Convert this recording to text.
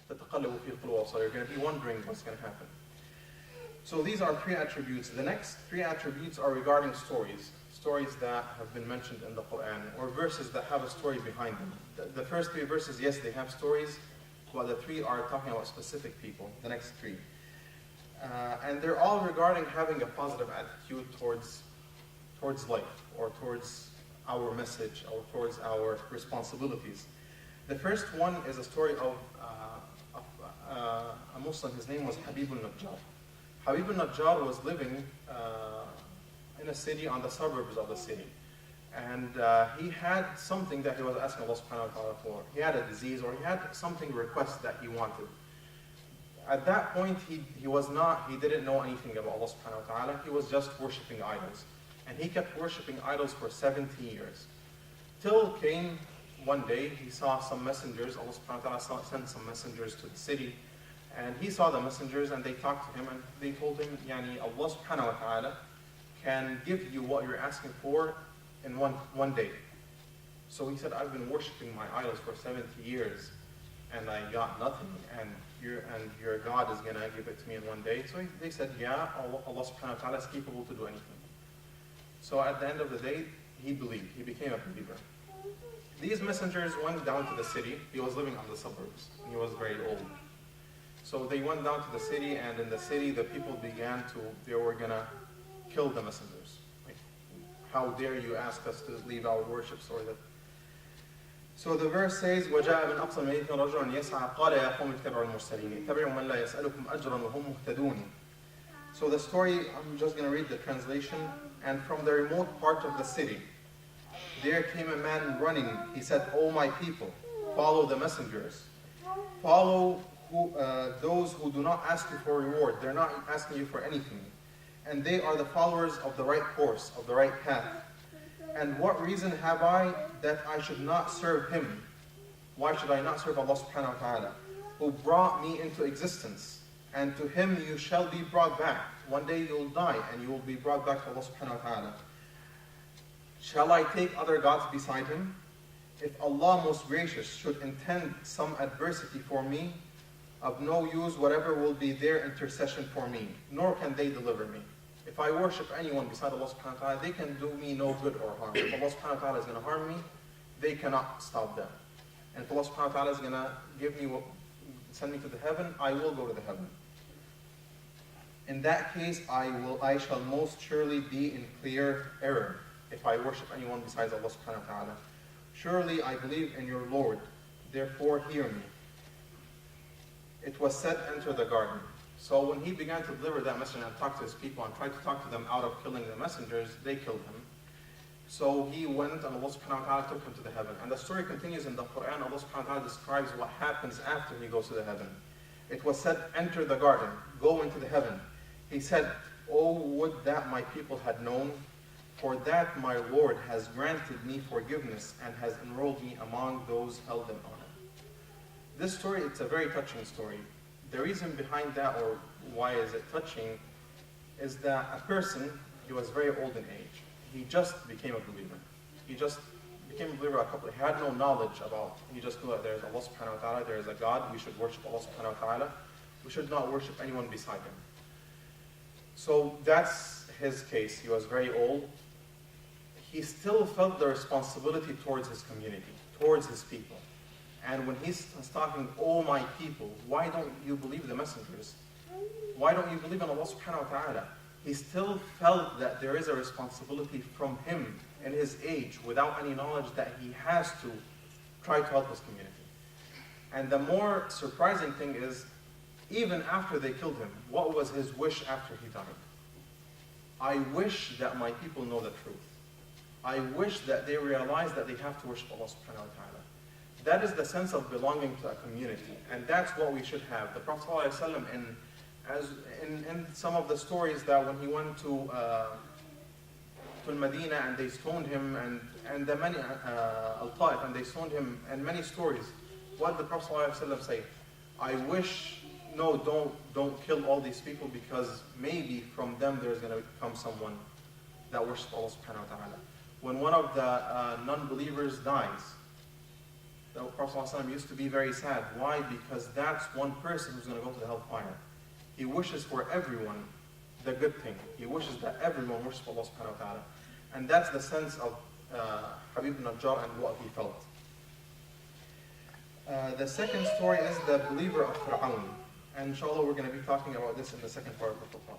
تتقلب فيه القلوب والأبصار. You're going to be wondering what's going to happen. So these are 3 attributes. The next 3 attributes are regarding stories. Stories that have been mentioned in the Quran, or verses that have a story behind them. The first 3 verses, yes, they have stories, but the 3 are talking about specific people, the next 3. And they're all regarding having a positive attitude towards life, or towards our message, or towards our responsibilities. The first one is a story of a Muslim. His name was Habib al-Najjar. Habib al-Najjar was living in a city, on the suburbs of the city. And he had something that he was asking Allah subhanahu wa ta'ala for. He had a disease, or he had something request that he wanted. At that point, he didn't know anything about Allah subhanahu wa ta'ala. He was just worshipping idols. And he kept worshipping idols for 70 years. Till came one day, he saw some messengers. Allah subhanahu wa ta'ala sent some messengers to the city. And he saw the messengers, and they talked to him, and they told him, Allah subhanahu wa ta'ala can give you what you're asking for in one day. So he said, I've been worshipping my idols for 70 years, and I got nothing, and your God is going to give it to me in one day. So they said, yeah, Allah subhanahu wa ta'ala is capable to do anything. So at the end of the day, he believed. He became a believer. These messengers went down to the city. He was living on the suburbs, and he was very old. So they went down to the city, and in the city, the people they were going to kill the messengers. Like, how dare you ask us to leave our worships, or that. So the verse says, وَجَاءَ مِنْ أَقْصَى الْمَدِينَةِ رَجُلٌ يَسْعَى قَالَ يَا قَوْمِ اتَّبِعُوا الْمُرْسَلِينَ اتَّبِعُوا مَنْ لَا يَسْأَلُكُمْ أَجْرًا وَهُمْ مُهْتَدُونَ. So the story, I'm just going to read the translation. And from the remote part of the city, there came a man running. He said, O my people, follow the messengers. Follow those who do not ask you for reward. They're not asking you for anything. And they are the followers of the right course, of the right path. And what reason have I that I should not serve him? Why should I not serve Allah subhanahu wa ta'ala, who brought me into existence? And to him you shall be brought back. One day you'll die, and you will be brought back to Allah subhanahu wa ta'ala. Shall I take other gods beside him? If Allah most gracious should intend some adversity for me, of no use whatever will be their intercession for me, nor can they deliver me. If I worship anyone beside Allah subhanahu wa ta'ala, they can do me no good or harm. If Allah subhanahu wa ta'ala is going to harm me, they cannot stop them. And if Allah subhanahu wa ta'ala is going to send me to the heaven, I will go to the heaven. In that case, I shall most surely be in clear error if I worship anyone besides Allah subhanahu wa ta'ala. Surely I believe in your Lord, therefore hear me. It was said, enter the garden. So when he began to deliver that message and talk to his people and tried to talk to them out of killing the messengers, they killed him. So he went, and Allah subhanahu wa ta'ala took him to the heaven. And the story continues in the Quran. Allah subhanahu wa ta'ala describes what happens after he goes to the heaven. It was said, enter the garden, go into the heaven. He said, oh, would that my people had known, for that my Lord has granted me forgiveness and has enrolled me among those held in honor. This story, it's a very touching story. The reason behind that, or why is it touching, is that a person, he was very old in age. He just became a believer. He just became a believer he had no knowledge about, he just knew that there is Allah subhanahu wa ta'ala, there is a God, we should worship Allah subhanahu wa ta'ala. We should not worship anyone beside him. So that's his case. He was very old. He still felt the responsibility towards his community, towards his people. And when he's talking, oh my people, why don't you believe the messengers? Why don't you believe in Allah subhanahu wa ta'ala? He still felt that there is a responsibility from him in his age, without any knowledge, that he has to try to help his community. And the more surprising thing is, even after they killed him, what was his wish after he died? I wish that my people know the truth. I wish that they realize that they have to worship Allah subhanahu wa ta'ala. That is the sense of belonging to a community, and that's what we should have. The Prophet ﷺ, in some of the stories, that when he went to Medina and they stoned him, and the many Al-Ta'if, and they stoned him, and many stories, what did the Prophet ﷺ say? I wish, no, don't kill all these people, because maybe from them there's going to come someone that worships Allah subhanahu wa ta'ala. When one of the non-believers dies, the Prophet ﷺ used to be very sad. Why? Because that's one person who's going to go to the hellfire. He wishes for everyone the good thing. He wishes that everyone worships Allah subhanahu wa ta'ala. And that's the sense of Habib al-Najjar and what he felt. The second story is the believer of Fir'aun. And inshallah we're going to be talking about this in the second part of the Quran.